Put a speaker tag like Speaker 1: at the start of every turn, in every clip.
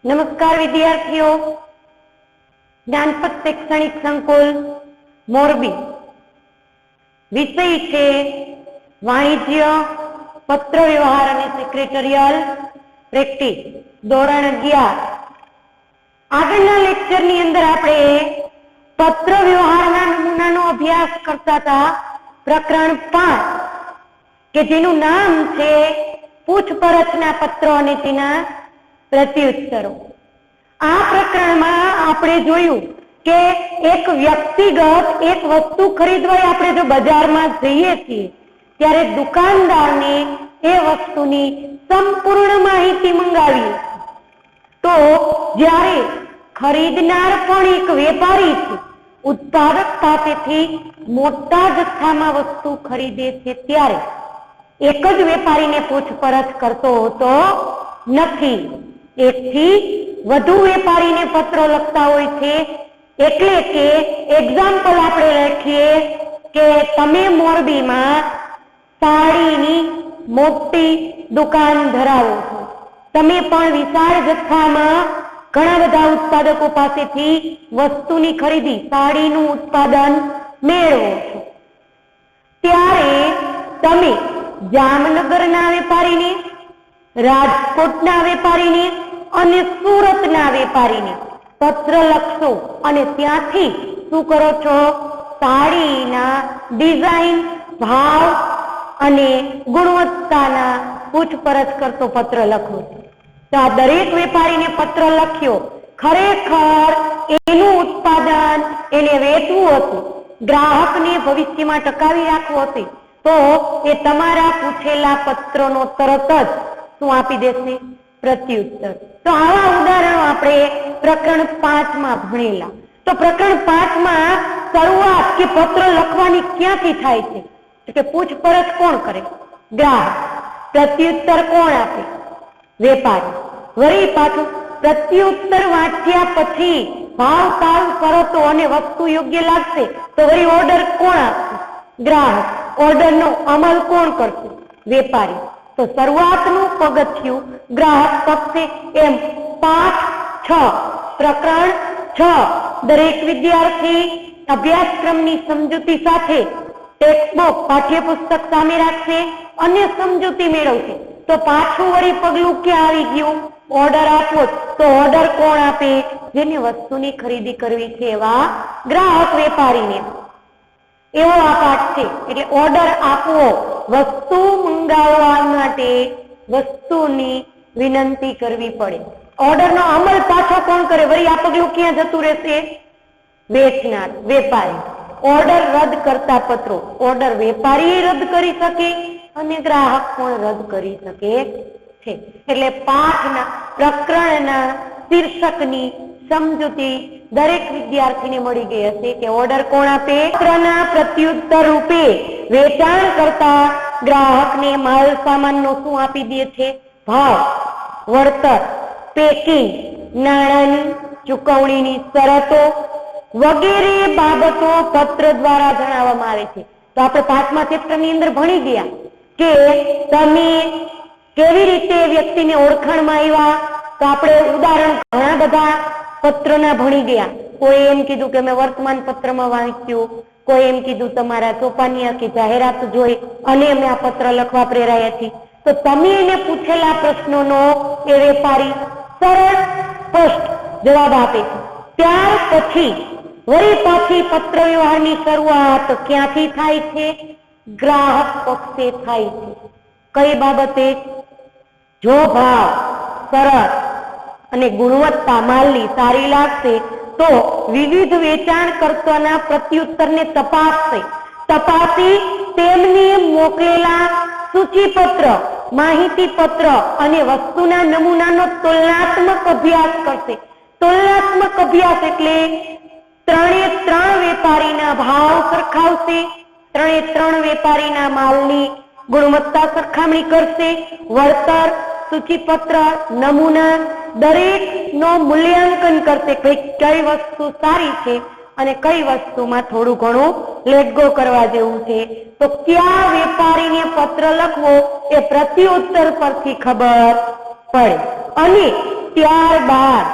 Speaker 1: नमस्कार विद्यार्थियों, ज्ञानपथ शैक्षणिक संकुल मोरबी विषय छे वाणिज्य पत्र व्यवहार और सेक्रेटरियल प्रेक्टिस धोरण 11। आगळना लेक्चरनी अंदर आपणे पत्र व्यवहारना नमूनानो अभ्यास करता था। प्रकरण 5 के जेनु नाम छे पूछपरछना पत्रो अने तेना प्रत्युत्तरो। आ प्रकरण में आपणे जोयुं के एक व्यक्तिगत एक वस्तु खरीदवा आपणे जो बजार में जईए छीए त्यारे दुकानदार ने ए वस्तुनी संपूर्ण माहिती मंगावी तो ज्यारे खरीदनार पण एक वेपारी छे, उत्पादक पासेथी मोटा जथ्थामां वस्तु खरीदे छे त्यारे एक ज वेपारी ने पूछपरछ करतो होतो नथी। एक थी વધુ વેપારીને પત્રો લખતા હોય છે। એટલે કે એક્ઝામ્પલ આપણે લખીએ કે તમે મોરબીમાં સાડીની મોટી દુકાન ધરાવો છો, તમે પણ વિશાળ જથ્થામાં ઘણા બધા ઉત્પાદકો પાસેથી વસ્તુની ખરીદી સાડીનું ઉત્પાદન મેળવો છો, ત્યારે તમે જામનગરના વેપારીને, રાજકોટના વેપારીને અને સુરતના વેપારીને પત્ર લખશો અને ત્યાંથી શું કરો છો? સાડીના ડિઝાઇન, ભાવ અને ગુણવત્તાના પૂછપરછ કરતો પત્ર લખો છો। તો આ દરેક વેપારીને પત્ર લખ્યો, ખરેખર એનું ઉત્પાદન એને વેચવું હતું, ગ્રાહકને ભવિષ્યમાં ટકાવી રાખવું હતું, તો એ તમારા પૂછેલા પત્રનો તરત જ શું આપી દેશે? प्रत्युत्तर। तो आवा उदाहरणों आपणे प्रकरण 5 में भणेला। तो प्रकरण 5 में शुरुआत के पत्र लखवानी क्यांथी थाय छे? तो के पूछपरछ कोण करे? ग्राहक। प्रत्युत्तर कोण आपे? वेपारी। वरी पाछुं प्रत्युत्तर वांच्या पछी भाव ताल शरतो अने वस्तु योग्य लागशे तो वरी ऑर्डर कोण आपशे? ग्राहक। ऑर्डर नो अमल कोण करशे? वेपारी। तो शुरुआतनु पगथियुं ग्राहक पक्षे एम 5-6 प्रकरण 6 दरेक विद्यार्थी अभ्यासक्रमनी समजूती साथे टेक्स्टबुक पाठ्यपुस्तक सामे राखशे अने समजूती मेळवशे। तो पाछुं वरी पगलुं क्यां आवी गयुं? ऑर्डर आपो। तो ऑर्डर कोण आपे? जेने वस्तुनी खरीदी करवी छे एवा ग्राहक वेपारीने। एवो आ पाठ छे એટલે ઓર્ડર આપવો, વસ્તુ મંગાવવા માટે વસ્તુની વિનંતી કરવી પડે। ઓર્ડરનો અમલ પાછો કોણ કરે? વળી આ પગલું ક્યાં જતું રહેશે? વેચનાર, વેપારી। ઓર્ડર રદ કરતા પત્રો, ઓર્ડર વેપારી રદ કરી શકે અને ગ્રાહક પણ રદ કરી શકે છે। એટલે પાઠના પ્રકરણના શીર્ષકની સમજૂતી दरेक विद्यार्थी ने मળી गई हशे कि ऑर्डर कोण आपे? पत्रना प्रत्युत्तर रूपे वेचाण करता ग्राहक ने माल सामान नो शुं आपी दे छे? भाव, वळतर, पेकिंग, नाणानी चुकवणीनी शरतो वगैरे बाबतो पत्र द्वारा जणाववामां आवे छे। तो आपणे 5मा चेप्टरनी अंदर भणी गया के तमे केवी रीते व्यक्तिने ओळखाणमां आव्या। तो आपणे उदाहरण घणा बधा पत्रना भणी गया। कोई एम कीधुं के मैं वर्तमान पत्र में वांच्युं, कोई एम कीधुं तमारा चौपानिया की जाहेरात जोई अने अमे आ पत्र लखवा प्रेराया छीए। तो तमे एने पूछेला प्रश्नोनो ए वेपारी सरळ स्पष्ट जवाब आपे छे। त्यार पछी वरी पाછી पत्र व्यवहारनी शरूआत क्यांथी थाय छे? ग्राहक पक्षे थाय छे। कई बाबते? जो भाव, शरत અને ગુણવત્તા માલની સારી લાગશે તો વિવિધ વેચાણકર્તાના પ્રત્યુત્તરને તપાસશે, તપાસી તેમને મોકલેલા સૂચિપત્ર, માહિતીપત્ર અને વસ્તુના નમૂનાનો તુલનાત્મક અભ્યાસ કરશે। તુલનાત્મક અભ્યાસ એટલે 3 વેપારીના ભાવ સરખાવશે, 3 વેપારીના માલની ગુણવત્તા સરખામણી કરશે, વળતર, सूचीपत्र, नमूना दरेक नो मूल्यांकन करते कई वस्तु सारी छे अने कई वस्तुमां थोड़ुं घणुं लेट गो करवा जेवुं छे। तो क्या वेपारीने पत्र लखवो ए प्रत्युत्तर परथी खबर पड़े। अने ત્યારબાદ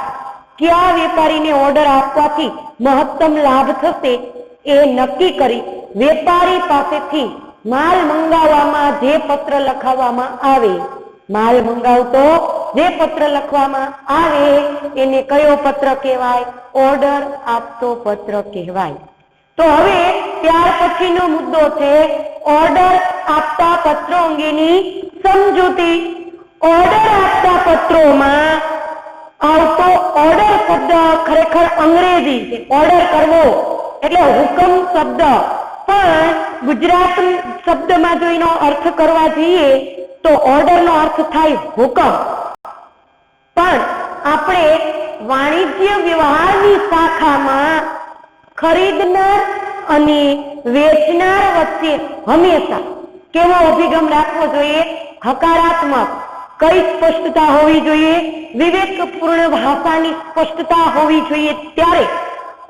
Speaker 1: કયા વેપારીને ઓર્ડર આપવાથી મહત્તમ લાભ થશે એ નક્કી કરી વેપારી પાસેથી માલ મંગાવવામાં જે પત્ર લખાવવામાં આવે, માલ મંગાવતો જે પત્ર લખવામાં આવે એને કયો પત્ર કહેવાય? ઓર્ડર આપતો પત્ર કહેવાય. તો હવે ત્યાર પછીનો મુદ્દો છે ઓર્ડર આપતા પત્રો અંગેની સમજૂતી. ઓર્ડર આપતા પત્રોમાં આવતો ઓર્ડર શબ્દ ખરેખર અંગ્રેજી છે. ઓર્ડર કરવો એટલે હુકમ શબ્દ, પણ ગુજરાત શબ્દમાં જો એનો અર્થ કરવા જઈએ તો ઓર્ડર નો અર્થ થાય હુકમ. પણ આપણે વાણિજ્ય વ્યવહારની શાખામાં ખરીદનાર અને વેચનાર વચ્ચે હંમેશા કેવો અભિગમ રાખવો જોઈએ? હકારાત્મક. કઈ સ્પષ્ટતા હોવી જોઈએ? વિવેકપૂર્ણ ભાષાની સ્પષ્ટતા હોવી જોઈએ. ત્યારે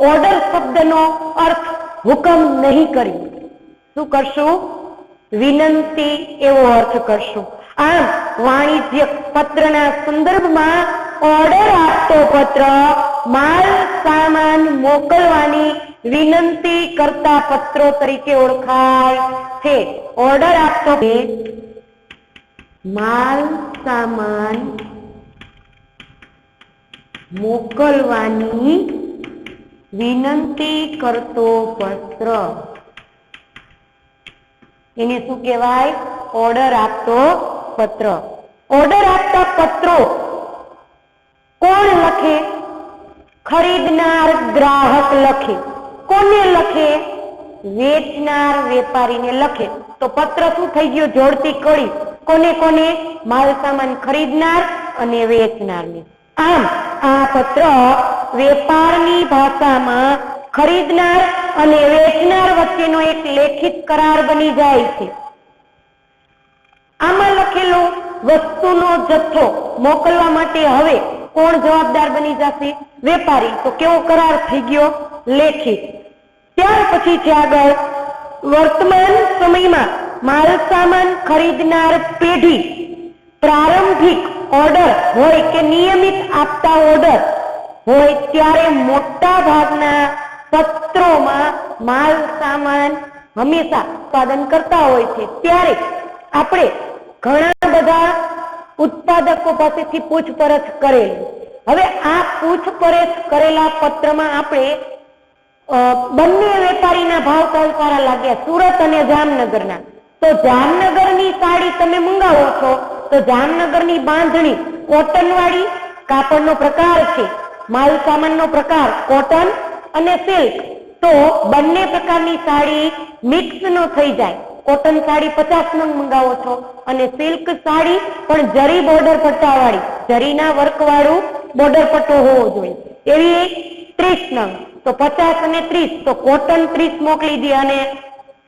Speaker 1: ઓર્ડર શબ્દનો અર્થ હુકમ નહીં કરી, શું કરશું? વિનંતી એવો અર્થ કરશું. આમ વાણિજ્ય પત્રના સંદર્ભમાં ઓર્ડર આપતો પત્ર માલ સામાન મોકલવાની વિનંતી કરતા પત્રો તરીકે ઓળખાય છે. ઓર્ડર આપતો માલ સામાન મોકલવાની વિનંતી કરતો પત્ર, એને શું કહેવાય? ઓર્ડર આપતો પત્ર. ઓર્ડર આપતા પત્રો કોણ લખે? ખરીદનાર ગ્રાહક લખે. કોને લખે? વેચનાર વેપારીને લખે. તો પત્ર શું થઈ ગયો? જોડતી કડી. કોને કોને? માલ સામાન ખરીદનાર અને વેચનારને. આમ આ પત્ર વેપારની ભાષામાં ખરીદનાર અને વેચનાર વચ્ચેનો એક લેખિત કરાર બની જાય છે. આમાં લખેલો વસ્તુનો જથ્થો મોકલવા માટે હવે કોણ જવાબદાર બની જશે? વેપારી. તો કેવો કરાર થઈ ગયો? લેખિત. ત્યાર પછી છે આગળ વર્તમાન સમયમાં માલ સામાન ખરીદનાર પેઢી પ્રારંભિક ઓર્ડર હોય કે નિયમિત આપતા ઓર્ડર હોય ત્યારે મોટા ભાગના પત્રોમાં માલ સામાન હંમેશા ઉત્પાદન કરતા હોય છે. ત્યારે આપણે ઘણા બધા ઉત્પાદકો પાસેથી પૂછપરછ કરેલી. હવે આ પૂછપરછ કરેલા પત્રમાં આપણે બંને વેપારીના ભાવ સારા લાગ્યા, સુરત અને જામનગરના. તો જામનગરની સાડી તમે મંગાવો છો તો જામનગરની બાંધણી કોટન વાળી, કાપડનો પ્રકાર છે, માલ સામાનનો પ્રકાર કોટન અને સિલ્ક. તો બંને પ્રકારની સાડી મિક્સ નો થઈ જાય. કોટન સાડી 50 નંગ મંગાવો છો અને સિલ્ક સાડી પણ જરી બોર્ડર પટ્ટા વાળી, જરીના વર્ક વાળું બોર્ડર પટ્ટો હોવો જોઈએ, એવી 30 નંગ. તો 50 અને 30, તો કોટન 30 મોકલી દે અને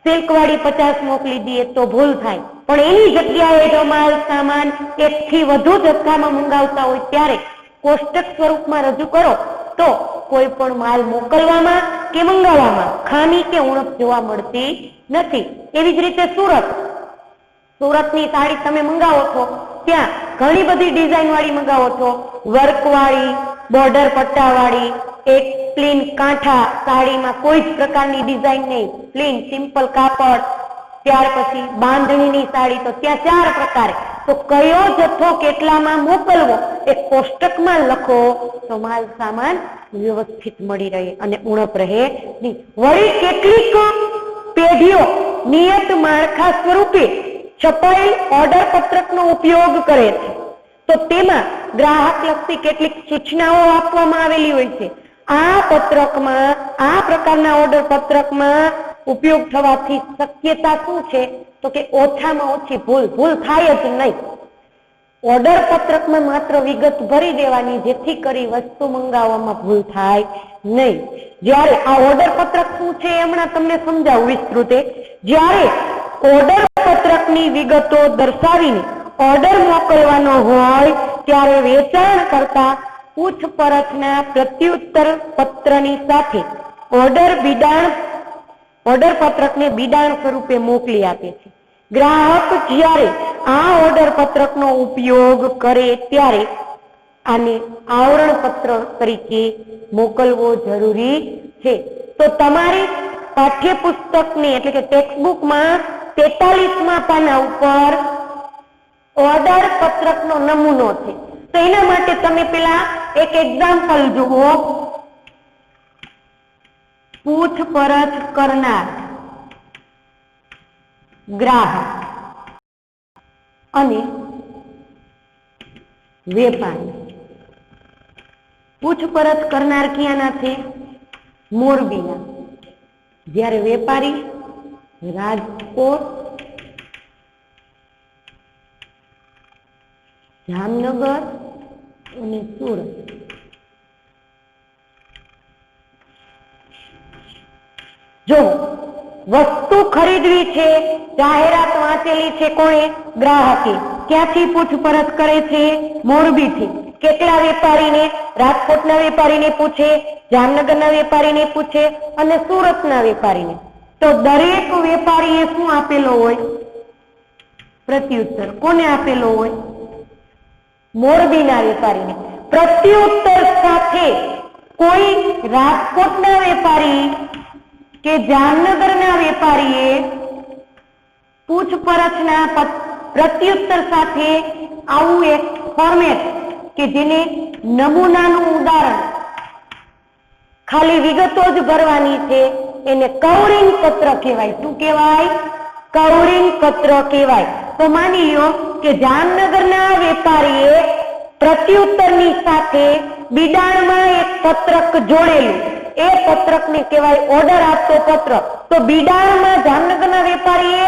Speaker 1: સિલ્ક વાળી 50 મોકલી દઈએ તો ભૂલ થાય. પણ એની જગ્યાએ જો માલ સામાન 1 થી વધુ જથ્થામાં મંગાવતા હોય ત્યારે કોષ્ટક સ્વરૂપમાં રજૂ કરો તો કોઈ પણ માલ મોકલવામાં કે મંગાવવામાં ખામી કે ઉણપ જોવા મળતી નથી. એવી જ રીતે સુરતની સાડી તમે મંગાવો છો ત્યાં ઘણી બધી ડિઝાઇન વાળી મંગાવો છો, વર્ક વાળી, બોર્ડર પટ્ટા વાળી, એક પ્લેન કાંઠા સાડીમાં કોઈ જ પ્રકારની ડિઝાઇન નહીં, પ્લેન સિમ્પલ કાપડ. ત્યાર પછી બાંધણીની સાડી, તો ત્યાં 4 પ્રકારે. તો કયો જથ્થો કેટલામાં મોકલવો એ કોષ્ટકમાં લખો તો માલ સામાન વ્યવસ્થિત મળી રહે અને ઉણપ રહે નહીં. વળી કેટલીક પેઢીઓ નિયત માળખા સ્વરૂપે છપાયેલ ઓર્ડર પત્રકનો ઉપયોગ કરે છે. તો તેમાં ગ્રાહક લક્ષી કેટલીક સૂચનાઓ આપવામાં આવેલી હોય છે. આ પત્રકમાં, આ પ્રકારના ઓર્ડર પત્રકમાં ઉપયોગ થવાથી શક્યતા શું છે? તો કે ઓછામાં ઓછી ભૂલ થાય જ નહીં. ઓર્ડર પત્રકમાં માત્ર વિગત ભરી દેવાની જેથી કરી વસ્તુ મંગાવવામાં ભૂલ થાય નહીં. જ્યારે આ ઓર્ડર પત્રક શું છે એ હમણાં તમને સમજાવું વિસ્તૃતે. જ્યારે ઓર્ડર પત્રકની વિગતો દર્શાવીને ઓર્ડર મોકલવાનો હોય ત્યારે વેચાણ કરતા પૂછપરછના પ્રત્યુત્તર પત્રની સાથે ઓર્ડર પત્રકને બિડાણ સ્વરૂપે મોકલી આપે છે. ગ્રાહક જ્યારે આ ઓર્ડર પત્રકનો ઉપયોગ કરે ત્યારે આને આવરણ પત્ર તરીકે મોકલવો જરૂરી છે. તો તમારી પાઠ્યપુસ્તકની એટલે કે ટેક્સ્ટબુકમાં 43મા પાના ઉપર ઓર્ડર પત્રકનો નમૂનો છે. તો એના માટે તમે પેલા એક એક્ઝામ્પલ જુઓ. પૂછપરછ કરનાર ગ્રાહક અને વેપારી. પૂછપરછ કરનાર ક્યાંના છે? મોરબીના. જ્યારે વેપારી રાજકોટ, જામનગર અને સુરત. જો વસ્તુ ખરીદવી છે, જાહેરાત વાંચેલી છે કોણે? ગ્રાહકે. ક્યાંથી પૂછપરછ કરે છે? મોરબીથી. કેટલા વેપારીને? રાજકોટના વેપારીને પૂછે, જામનગરના વેપારીને પૂછે અને સુરતના વેપારીને. તો દરેક વેપારીએ શું આપેલો હોય? પ્રત્યુત્તર. કોને આપેલો હોય? મોરબીના વેપારીને. પ્રત્યુત્તર સાથે કોઈ રાજકોટના વેપારી કે જામનગરના વેપારીએ પૂછપરછના પ્રત્યુત્તર સાથે આવું એક ફોર્મેટ કે જેને નમૂનાનું ઉદાહરણ ખાલી વિગતો જ ભરવાની છે એને કવરિંગ પત્ર કહેવાય. શું કહેવાય? કવરિંગ પત્ર કહેવાય. તો માની લો કે જામનગરના વેપારીએ પ્રત્યુત્તરની સાથે બિડાણમાં એક પત્રક જોડેલું, એ પત્રકને કહેવાય ઓર્ડર આપતો પત્ર. તો બિડાણમાં જામનગરના વેપારીએ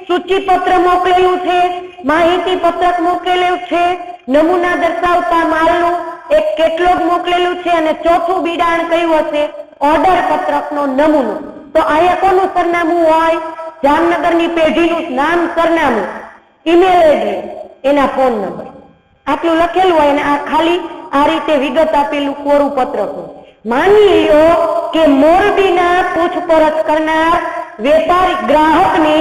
Speaker 1: સૂચિપત્ર મોકલેલું છે, માહિતી પત્રક મોકલેલું છે, નમૂના દર્શાવતા માલનું એક કેટલોગ મોકલેલું છે અને ચોથું બિડાણ કયું હશે? ઓર્ડર પત્રકનો નમૂનો. તો અહીંયા કોનું સરનામું હોય? જામનગરની પેઢીનું નામ, સરનામું, ઈમેલ એડ્રેસ, એના ફોન નંબર, આટલું લખેલું હોય અને આ ખાલી આ રીતે વિગત આપેલું કોરું પત્રક હોય. માની લો કે મોરબીના પૂછપરછ કરનાર વેપારી ગ્રાહકને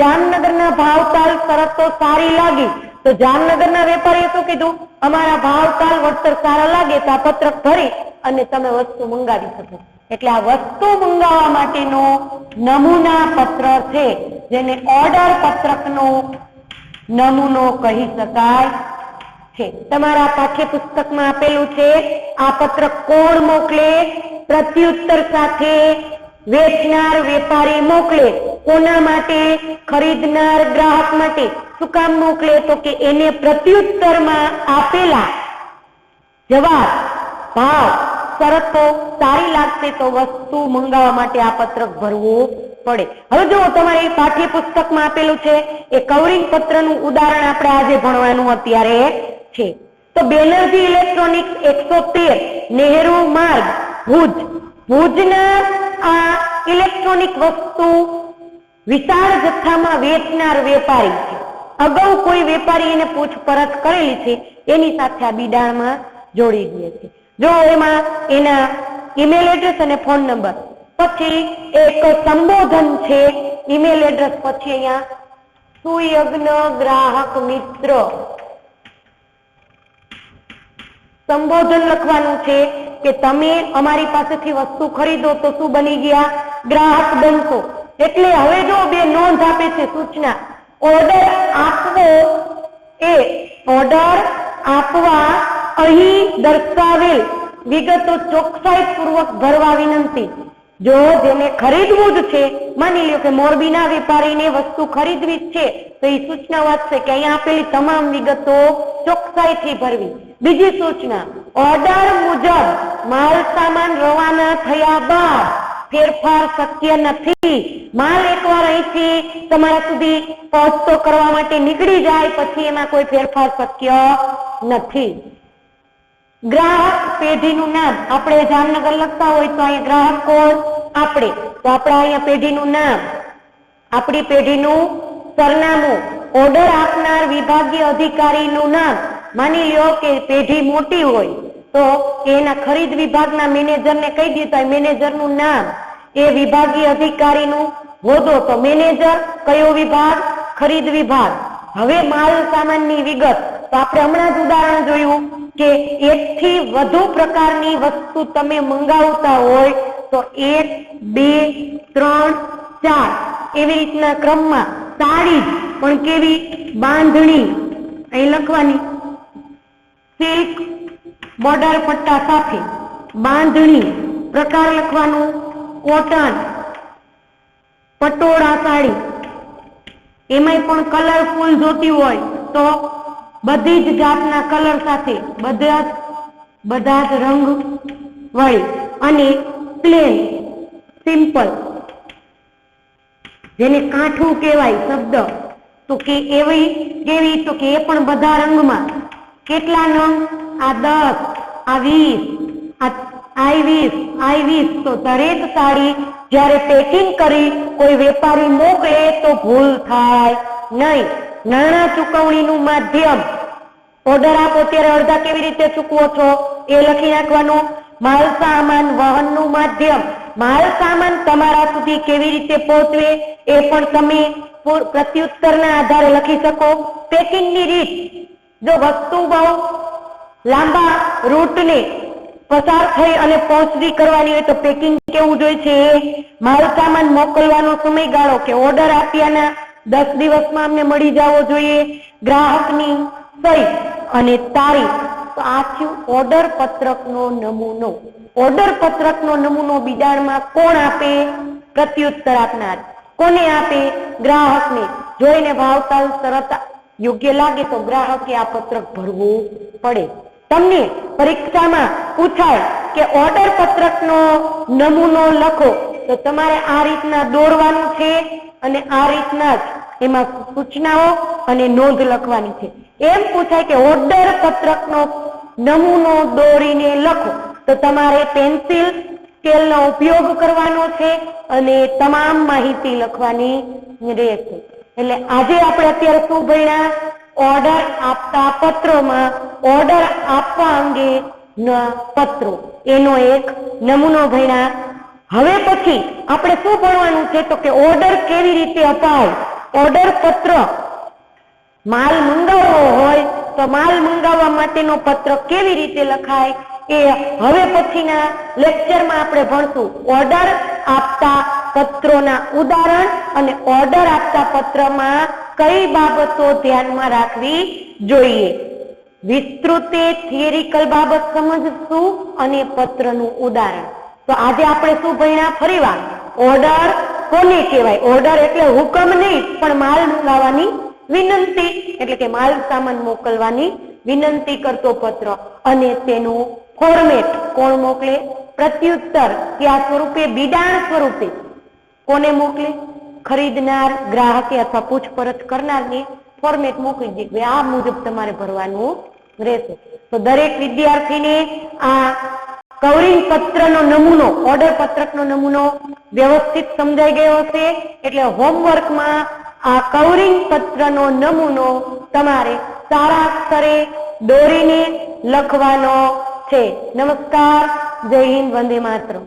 Speaker 1: જામનગરના ભાવતાલ શરતો સારી લાગી. તો જામનગરના વેપારીએ શું કીધું? અમારા ભાવતાલ વળતર સારા લાગે તો આ પત્રક ભરી અને તમે વસ્તુ મંગાવી શકો. એટલે આ વસ્તુ મંગાવવા માટેનો નમૂના પત્ર છે જેને ઓર્ડર પત્રકનો નમૂનો કહી શકાય છે. તમારા પાઠ્યપુસ્તકમાં આપેલું છે. આ પત્રક કોણ મોકલે? પ્રત્યુત્તર સાથે વેચનાર વેપારી મોકલે. કોના માટે? ખરીદનાર ગ્રાહક માટે. શું કામ મોકલે? તો કે એને પ્રત્યુત્તરમાં આપેલા જવાબ, ભાવ, શરતો સારી લાગશે તો વસ્તુ મંગાવવા માટે આ પત્રક ભરવું પડે. હવે જો તમારી પાઠ્યપુસ્તકમાં આપેલું છે એ કવરિંગ પત્રનું ઉદાહરણ આપણે આજે ભણવાનું અત્યારે છે. તો બેનર્જી ઇલેક્ટ્રોનિક્સ 113 નહેરુ માર્ગ ભુજ. ભુજના આ ઇલેક્ટ્રોનિક વસ્તુ વિશાળ જથ્થામાં વેચનાર વેપારી છે. અગાઉ કોઈ વેપારી એને પૂછપરછ કરેલી છે એની સાથે આ બિડાણમાં જોડી દે છે. જો એમાં એના ઈમેલ એડ્રેસ અને ફોન નંબર, પછી એક સંબોધન છે ઈમેલ એડ્રેસ, પછી અહીંયા સુયજ્ઞ ગ્રાહક મિત્ર સંબોધન લખવાનું છે કે તમે અમારી પાસેથી વસ્તુ ખરીદો તો શું બની ગયા? ગ્રાહક બનશો. એટલે હવે જો બે નોંધ આપે છે સૂચના, ઓર્ડર આપવો એ ઓર્ડર આપવા અહીં દર્શાવેલ વિગતો ચોકસાઈ પૂર્વક ભરવા વિનંતી. જો જેને ખરીદવું જ છે, માની લ્યો કે મોરબીના વેપારીને વસ્તુ ખરીદવી જ છે તો એ સૂચના વાંચશે કે અહીંયા આપેલી તમામ વિગતો ચોકસાઈથી ભરવી. બીજી સૂચના, ઓર્ડર મુજબ માલ સામાન રવાના થયા બાદ ફેરફાર શક્ય નથી. માલ એકવાર અહીંથી તમારા સુધી પહોંચતો કરવા માટે નીકળી જાય પછી એમાં કોઈ ફેરફાર શક્ય નથી. ગ્રાહક પેઢીનું નામ, આપણે જામનગર લખતા હોય તો અહીંયા ગ્રાહક કોણ? આપણે. તો આપણે અહીંયા પેઢીનું નામ, આપણી પેઢીનું સરનામું, ઓર્ડર આપનાર વિભાગીય અધિકારીનું નામ. માની લ્યો કે પેઢી મોટી હોય તો એના ખરીદ વિભાગના મેનેજરને કહી દીધું મેનેજરનું નામ, એ વિભાગીય અધિકારીનું હોદ્દો તો મેનેજર, કયો વિભાગ? ખરીદ વિભાગ. હવે માલ સામાનની વિગત, તો આપણે હમણાં જ ઉદાહરણ જોયું કે એકથી વધુ પ્રકારની વસ્તુ તમે મંગાવતા હોય તો 1, 2, 3, 4 એવી રીતના ક્રમમાં સાડી પણ કેવી બાંધણી અહીં લખવાની સિલ્ક બોર્ડર પટ્ટા સાથે બાંધણી પ્રકાર લખવાનું કોટન પટોળા સાડી એમાંય પણ કલરફુલ જોતી હોય તો બધી જ જાતના કલર સાથે બધા જ રંગ વાળી અને પ્લેન સિમ્પલ જેને કાઠું કહેવાય શબ્દ તો કે એવી કેવી તો કે એ પણ બધા રંગમાં કેટલા નંગ આ 10 આ 20 આ 20 તો દરેક સાડી જ્યારે પેકિંગ કરી કોઈ વેપારી મોકલે તો ભૂલ થાય નહીં. નાણાં ચૂકવણીનું માધ્યમ ઓર્ડર આપો ત્યારે અડધા કેવી રીતે ચૂકવો છો એ લખી નાખવાનું. માલ સામાન વહનનું માધ્યમ માલ સામાન તમારા સુધી કેવી રીતે પહોંચવે એ પણ તમે પ્રત્યુત્તરના આધારે લખી શકો. પેકિંગની રીત જો વસ્તુ બહુ લાંબા રૂટને પસાર થઈ અને પહોંચતી કરવાની હોય તો પેકિંગ કેવું જોઈએ છે. માલ સામાન મોકલવાનો સમયગાળો કે ઓર્ડર આપ્યાના 10 દિવસમાં અમને મળી જવો જોઈએ. ગ્રાહકની સહી અને તારીખ. તો આ થયું ઓર્ડર પત્રકનો નમૂનો. ઓર્ડર પત્રકનો નમૂનો બિડાણમાં કોણ આપે? પ્રત્યુત્તર આપનાર. કોને આપે? ગ્રાહકને. જોઈને ભાવતાલ તરત યોગ્ય લાગે તો ગ્રાહકે આ પત્રક ભરવું પડે. તમને પરીક્ષામાં પૂછાય કે ઓર્ડર પત્રકનો નમૂનો લખો તો તમારે આ રીતના દોરવાનું છે અને આ રીતના જ એમાં સૂચનાઓ અને નોંધ લખવાની છે. એમ પૂછાય કે ઓર્ડર પત્રકનો નમૂનો દોરીને લખો તો તમારે પેન્સિલ સ્કેલનો ઉપયોગ કરવાનો છે અને તમામ માહિતી લખવાની રહેશે. એટલે આજે આપણે અત્યારે શું ભણ્યા? ઓર્ડર આપતા પત્રોમાં ઓર્ડર આપવા અંગેના પત્રો એનો એક નમૂનો ભણ્યા. હવે પછી આપણે શું ભણવાનું છે તો કે ઓર્ડર કેવી રીતે અપાય. ઓર્ડર પત્ર માલ મંગાવવો હોય તો માલ મંગાવવા માટેનો પત્ર કેવી રીતે લખાય એ હવે પછીના લેક્ચરમાં આપણે ભણશું. ઓર્ડર આપતા પત્રોના ઉદાહરણ અને ઓર્ડર આપતા પત્રમાં કઈ બાબતો ધ્યાનમાં રાખવી જોઈએ. વિસ્તૃતે થિયરિકલ બાબત સમજશું અને પત્રનું ઉદાહરણ. તો આજે આપણે શું ભણ્યા? ફરીવાર ઓર્ડર કોને કહેવાય? ઓર્ડર એટલે હુકમ નહીં પણ માલ મંગાવવાની વિનંતી, એટલે કે માલ સામાન મોકલવાની વિનંતી કરતો પત્ર અને તેનું ફોર્મેટ કોણ મોકલે? પ્રત્યુત્તર કયા સ્વરૂપે? બિડાણ સ્વરૂપે. કોને મોકલે? ખરીદનાર ગ્રાહકે અથવા પૂછપરછ કરનારને ફોર્મેટ મોકલી દે. આ મુજબ તમારે ભરવાનું રહેશે. તો દરેક વિદ્યાર્થીને આ કવરિંગ પત્રનો નમૂનો ઓર્ડર પત્રકનો નમૂનો વ્યવસ્થિત સમજાઈ ગયો હશે. એટલે હોમવર્કમાં આ કવરિંગ પત્રનો નમૂનો તમારે સારા અક્ષરે દોરીને લખવાનો છે. નમસ્કાર, જય હિન્દ, વંદે માતરમ.